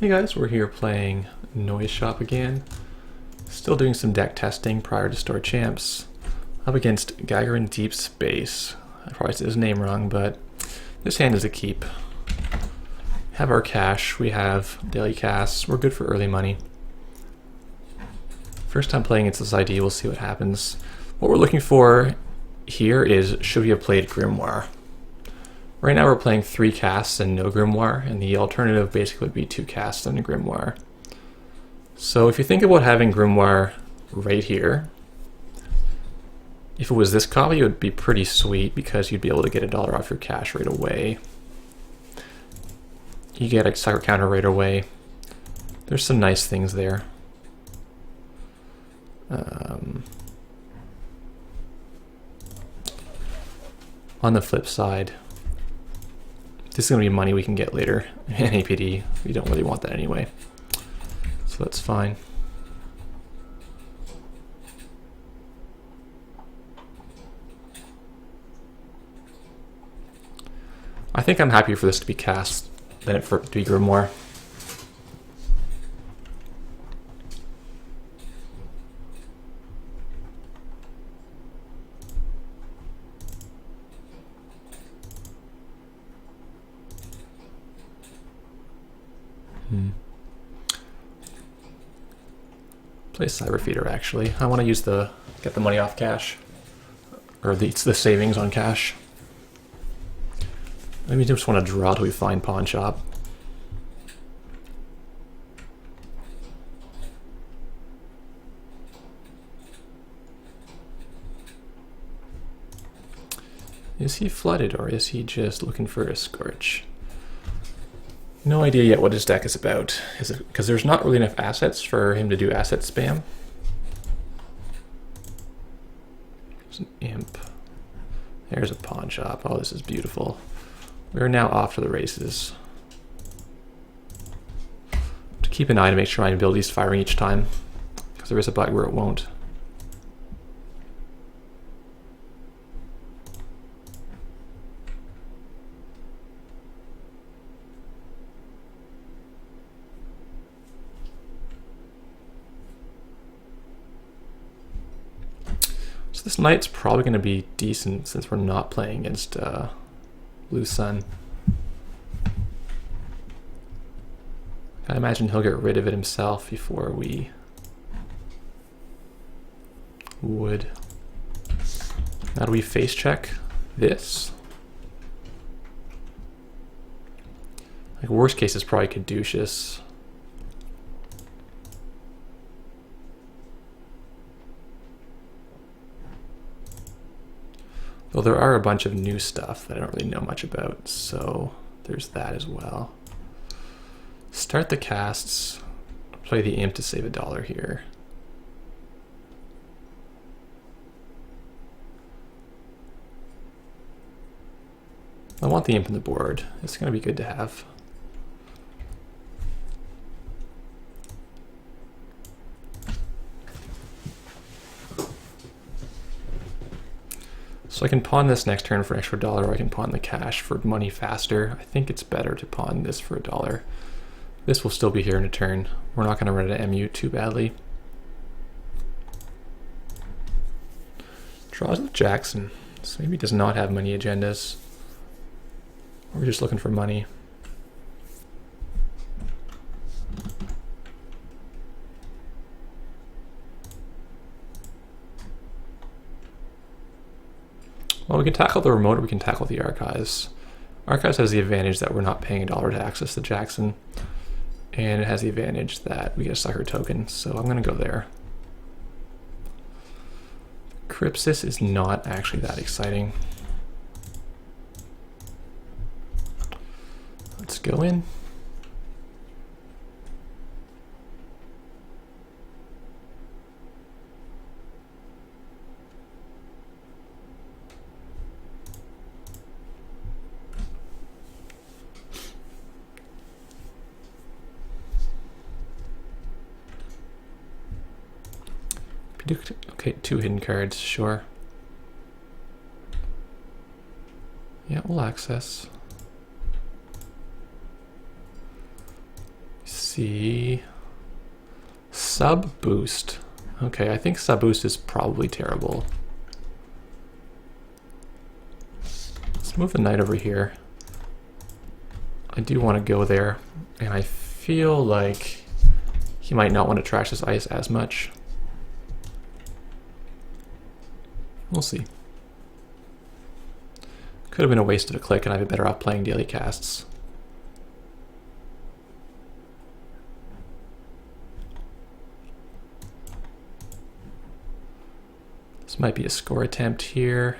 Hey guys, we're here playing Noiseshop again. Still doing some deck testing prior to Store Champs. Up against Gagarin Deep Space. I probably said his name wrong, but this hand is a keep. Have our cash, we have daily casts, we're good for early money. First time playing against this ID, we'll see what happens. What we're looking for here is, should we have played Grimoire? Right now we're playing 3 casts and no Grimoire, and the alternative basically would be 2 casts and a Grimoire. So if you think about having Grimoire right here, if it was this copy, it would be pretty sweet because you'd be able to get $1 off your cash right away. You get a sucker counter right away. There's some nice things there. On the flip side, this is going to be money we can get later in APD. We don't really want that anyway. So that's fine. I think I'm happier for this to be cast than for it to be Grimoire. Play Cyber Feeder actually. I want to use get the money off cash, or the savings on cash. Maybe just want to draw till we find Pawn Shop. Is he flooded or is he just looking for a Scorch? No idea yet what his deck is about. Is it because there's not really enough assets for him to do asset spam? There's an Imp. There's a Pawn Shop. Oh, this is beautiful. We're now off to the races. To keep an eye to make sure my ability's firing each time, because there is a bug where it won't. So this knight's probably going to be decent since we're not playing against Blue Sun. I imagine he'll get rid of it himself before we would. Now do we face check this? Like worst case is probably Caduceus. Though there are a bunch of new stuff that I don't really know much about, so there's that as well. Start the casts, play the Imp to save $1 here. I want the Imp on the board. It's going to be good to have. So I can pawn this next turn for an extra $1, or I can pawn the cash for money faster. I think it's better to pawn this for $1. This will still be here in a turn. We're not going to run into MU too badly. Draws with Jackson. So maybe he does not have money agendas. We're just looking for money. Well, we can tackle the remote, or we can tackle the archives. Archives has the advantage that we're not paying $1 to access the Jackson, and it has the advantage that we get a sucker token, so I'm going to go there. Crypsis is not actually that exciting. Let's go in. Okay, 2 hidden cards, sure. Yeah, we'll access. see. Sub boost. Okay, I think sub boost is probably terrible. Let's move the knight over here. I do want to go there, and I feel like he might not want to trash this ice as much. We'll see. Could have been a waste of a click, and I'd be better off playing daily casts. This might be a score attempt here.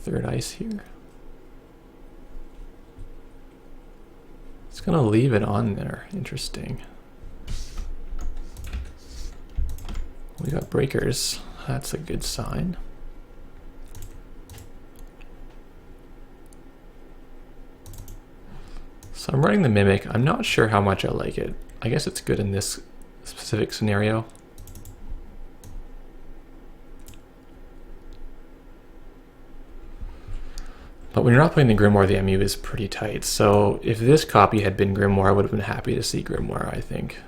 Third ice here. It's gonna leave it on there. Interesting. We got breakers. That's a good sign. So I'm running the Mimic. I'm not sure how much I like it. I guess it's good in this specific scenario. But when you're not playing the Grimoire, the MU is pretty tight. So if this copy had been Grimoire, I would have been happy to see Grimoire, I think.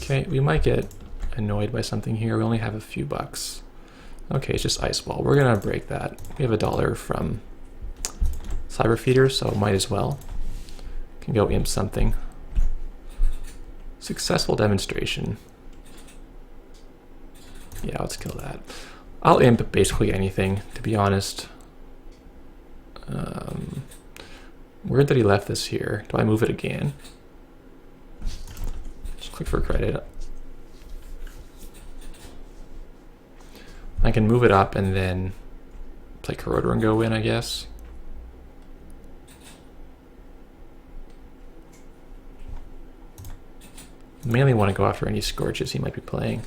Okay, we might get annoyed by something here. We only have a few bucks. Okay, it's just Ice Wall. We're gonna break that. We have $1 from Cyber Feeder, so might as well. Can go imp something. Successful demonstration. Yeah, let's kill that. I'll imp basically anything, to be honest. Weird that he left this here. Do I move it again? Just click for credit. I can move it up and then play Corroder and go in, I guess. Mainly want to go after any Scorches he might be playing.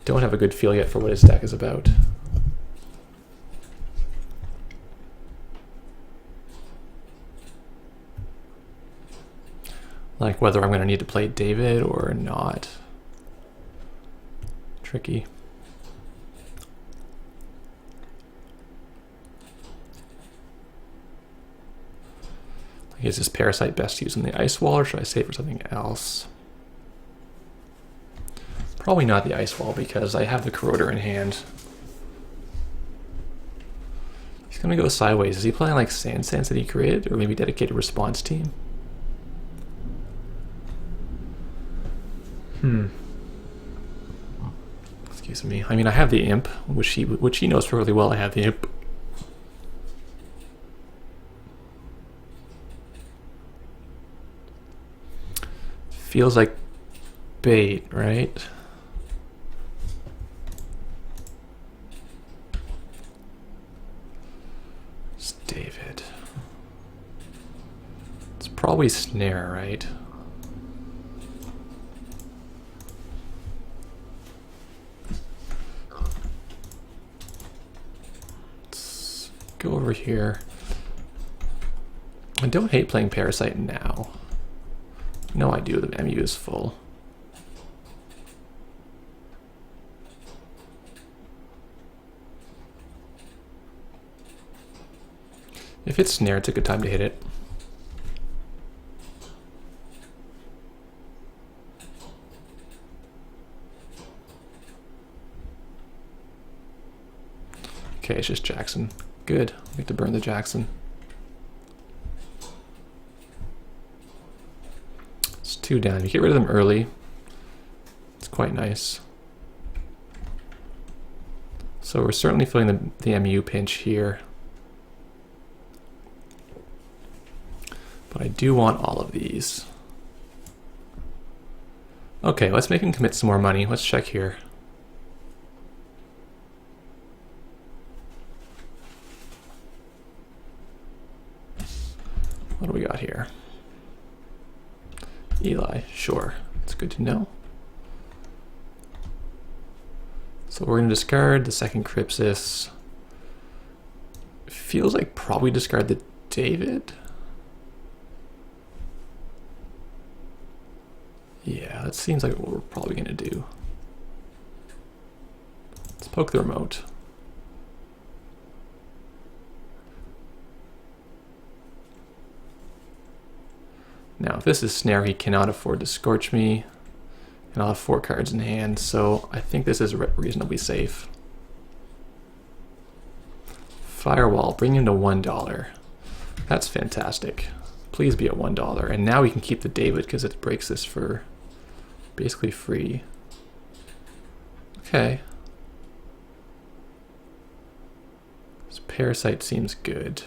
Don't have a good feel yet for what his deck is about. Like whether I'm going to need to play David or not. Tricky. Is this Parasite best used in the Ice Wall, or should I save for something else? Probably not the Ice Wall because I have the Corroder in hand. He's gonna go sideways. Is he playing like Sand Sands that he created, or maybe Dedicated Response Team? Excuse me. I mean, I have the Imp, which he knows perfectly well. I have the Imp. Feels like bait, right? It's David. It's probably Snare, right? Let's go over here. I don't hate playing Parasite now. No, I do. The MU is full. If it's Snare, it's a good time to hit it. Okay, it's just Jackson. Good. I get to burn the Jackson. It's 2 down. You get rid of them early. It's quite nice. So we're certainly feeling the MU pinch here. But I do want all of these. Okay, let's make him commit some more money. Let's check here. What do we got here? Eli, sure. It's good to know. So we're going to discard the second Crypsis. Feels like probably discard the David. Yeah, that seems like what we're probably going to do. Let's poke the remote. Now, if this is snare, he cannot afford to scorch me, and I'll have 4 cards in hand, so I think this is reasonably safe. Firewall, bring him to $1. That's fantastic. Please be at $1. And now we can keep the David because it breaks this for basically free. Okay. This Parasite seems good.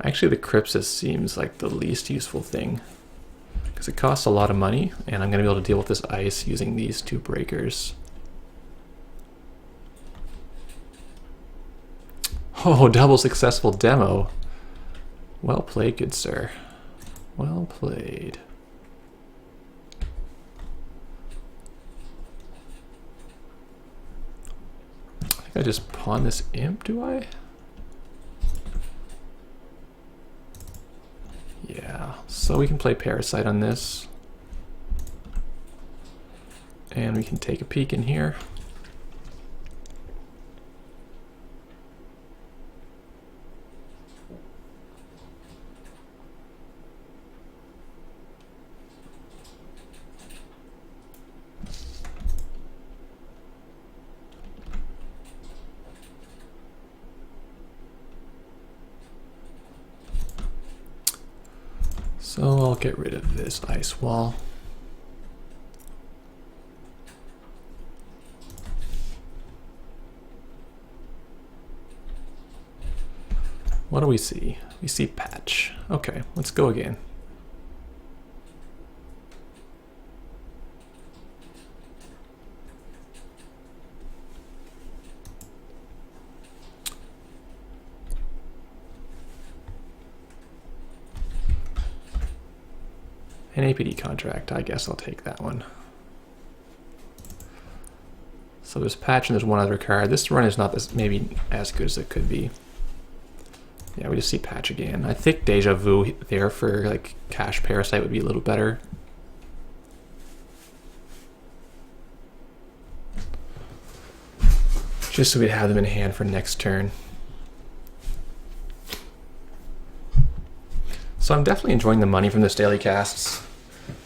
Actually, the Crypsis seems like the least useful thing because it costs a lot of money, and I'm going to be able to deal with this ice using these 2 breakers. Oh, double successful demo. Well played, good sir. Well played. I think I just pawn this imp, do I? Yeah, so we can play Parasite on this. And we can take a peek in here. So I'll get rid of this ice wall. What do we see? We see patch. Okay, let's go again. An APD contract, I guess I'll take that one. So there's patch and there's one other card. This run is not this maybe as good as it could be. Yeah, we just see patch again. I think Deja Vu there for like cash Parasite would be a little better. Just so we'd have them in hand for next turn. So I'm definitely enjoying the money from this daily casts,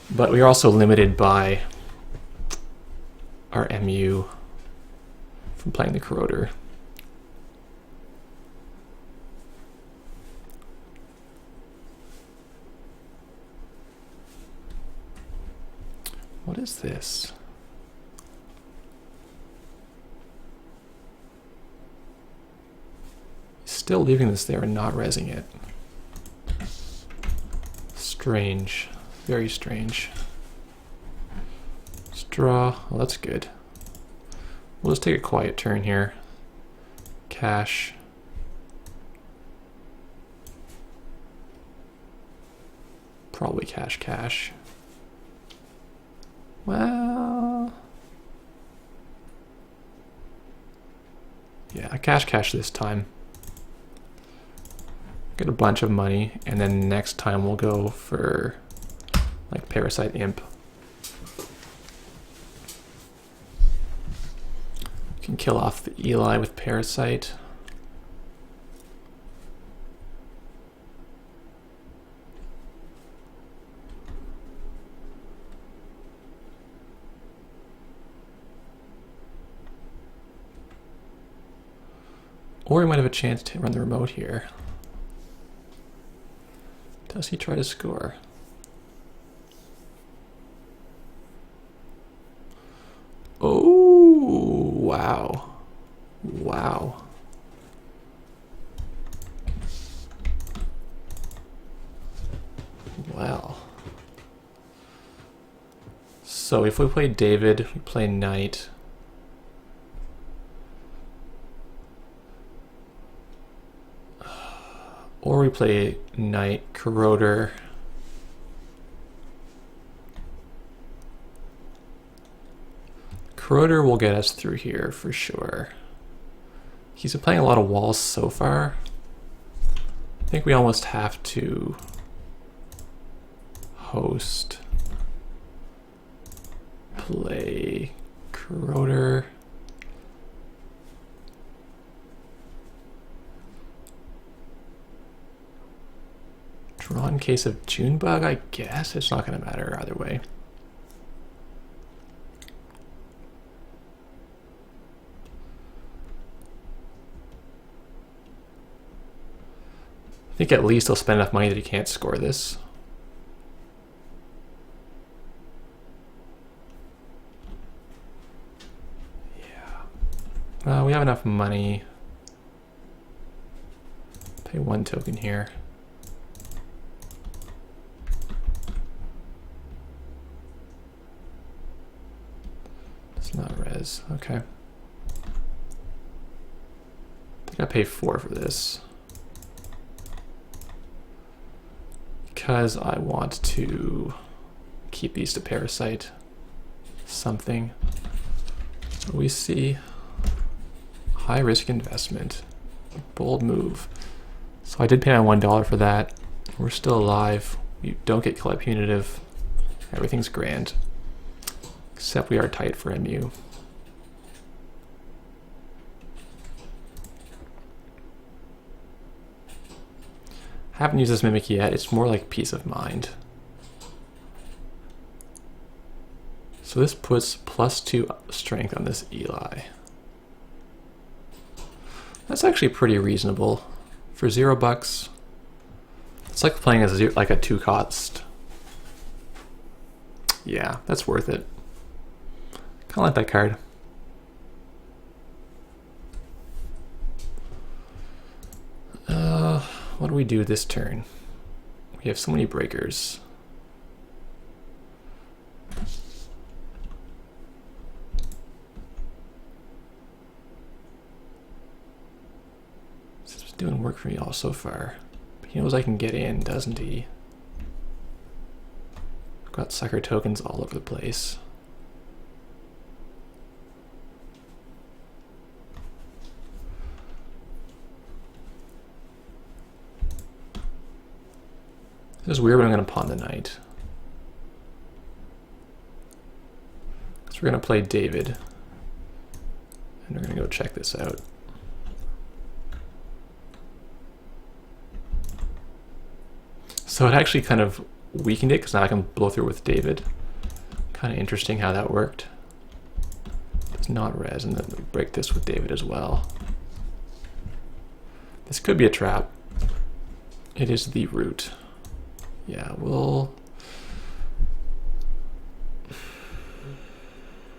but we are also limited by our MU from playing the Corroder. What is this? Still leaving this there and not rezzing it. Strange. Very strange. Let's draw. Well, that's good. We'll just take a quiet turn here. Cash. Probably cash. Well, yeah, cash this time. Get a bunch of money, and then next time we'll go for like Parasite Imp. Can kill off the Eli with Parasite. Or we might have a chance to run the remote here. Does he try to score? Oh, wow. Wow. Well. So if we play David, we play Knight. Or we play Knight, Corroder. Corroder will get us through here for sure. He's been playing a lot of walls so far. I think we almost have to host play Corroder. Draw in case of Junebug, I guess. It's not going to matter either way. I think at least he'll spend enough money that he can't score this. Yeah. We have enough money. Pay 1 token here. It's not res. Okay. I think I pay 4 for this. Because I want to keep these to parasite something. We see high risk investment, bold move. So I did pay my $1 for that. We're still alive. You don't get collect punitive. Everything's grand. Except we are tight for MU. Haven't used this Mimic yet. It's more like peace of mind. So this puts +2 strength on this Eli. That's actually pretty reasonable. For $0, it's like playing as like a 2 cost. Yeah, that's worth it. Kind of like that card. What do we do this turn? We have so many breakers. This is doing work for me all so far. He knows I can get in, doesn't he? I've got sucker tokens all over the place. This is weird, but I'm going to pawn the knight. So we're going to play David. And we're going to go check this out. So it actually kind of weakened it, because now I can blow through with David. Kind of interesting how that worked. It's not res, and then we break this with David as well. This could be a trap. It is the root. Yeah, we'll...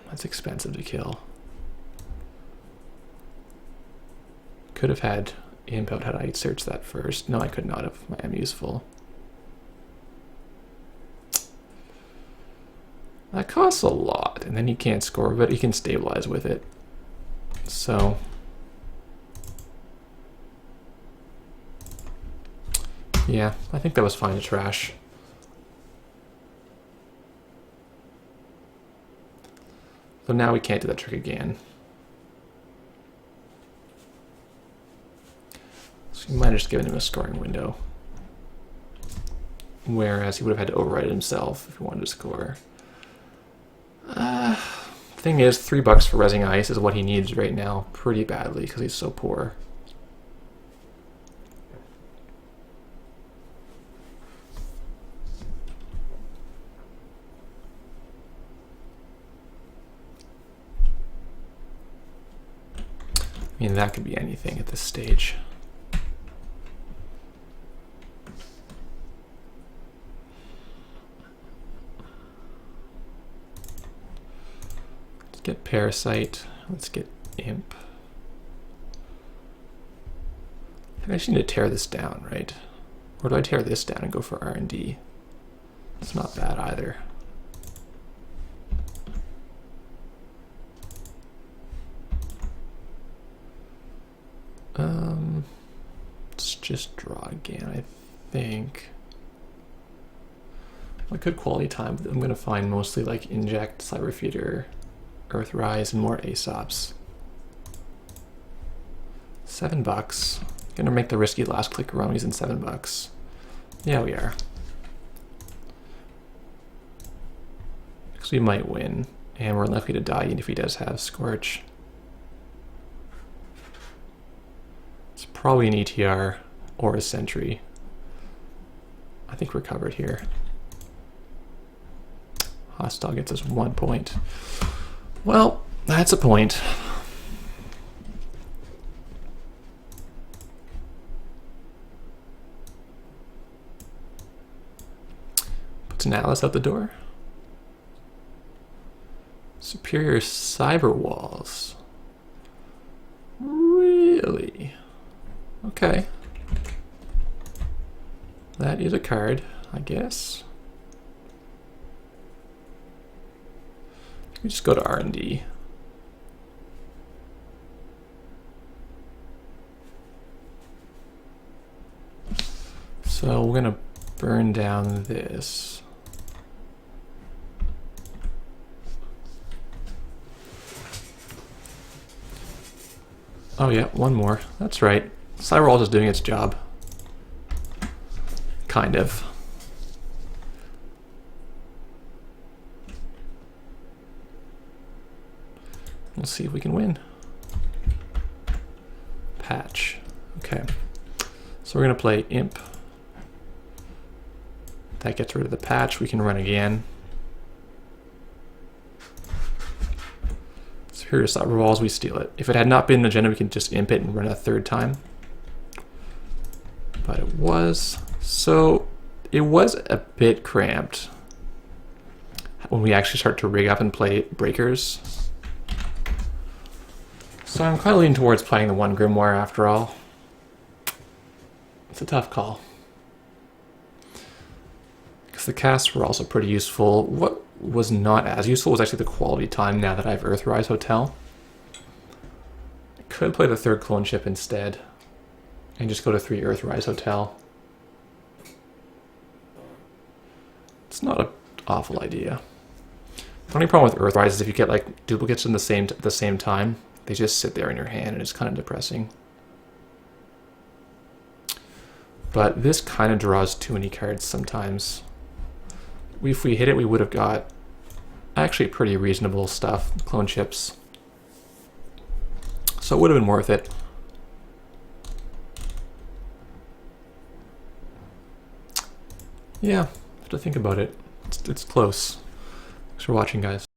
That's expensive to kill. Could have had imp out had I searched that first. No, I could not have. My M useful. That costs a lot, and then you can't score, but you can stabilize with it. So... yeah, I think that was fine to trash. So now we can't do that trick again. So we might have just given him a scoring window. Whereas he would have had to override it himself if he wanted to score. Thing is, $3 for Resing Ice is what he needs right now pretty badly because he's so poor. I mean, that could be anything at this stage. Let's get Parasite. Let's get Imp. I just need to tear this down, right? Or do I tear this down and go for R&D? It's not bad either. Let's just draw again, I think. I could quality time, but I'm going to find mostly like Inject, Cyber Feeder, Earthrise, and more Aesops. $7. Gonna make the risky last click run using $7. Yeah, we are. Because we might win. And we're likely to die even if he does have Scorch. It's probably an ETR or a Sentry. I think we're covered here. Hostile gets us 1 point. Well, that's a point. Puts an Atlas out the door. Superior cyber walls. Really? Okay. That is a card, I guess. We just go to R&D. So we're gonna burn down this. Oh yeah, one more. That's right. Cyberwall is doing its job. Kind of. We'll see if we can win. Patch. Okay. So we're going to play Imp. That gets rid of the patch. We can run again. Superior cyber walls, we steal it. If it had not been an agenda, we can just Imp it and run a third time. But it was. So it was a bit cramped when we actually start to rig up and play breakers. So I'm kind of leaning towards playing the one Grimoire after all. It's a tough call. Because the casts were also pretty useful. What was not as useful was actually the quality time now that I have Earthrise Hotel. I could play the third clone ship instead. And just go to 3 Earthrise Hotel. It's not an awful idea. The only problem with Earthrise is if you get like duplicates at the same time, they just sit there in your hand and it's kind of depressing. But this kind of draws too many cards sometimes. If we hit it, we would have got actually pretty reasonable stuff, clone chips. So it would have been worth it. Yeah, have to think about it. It's close. Thanks for watching, guys.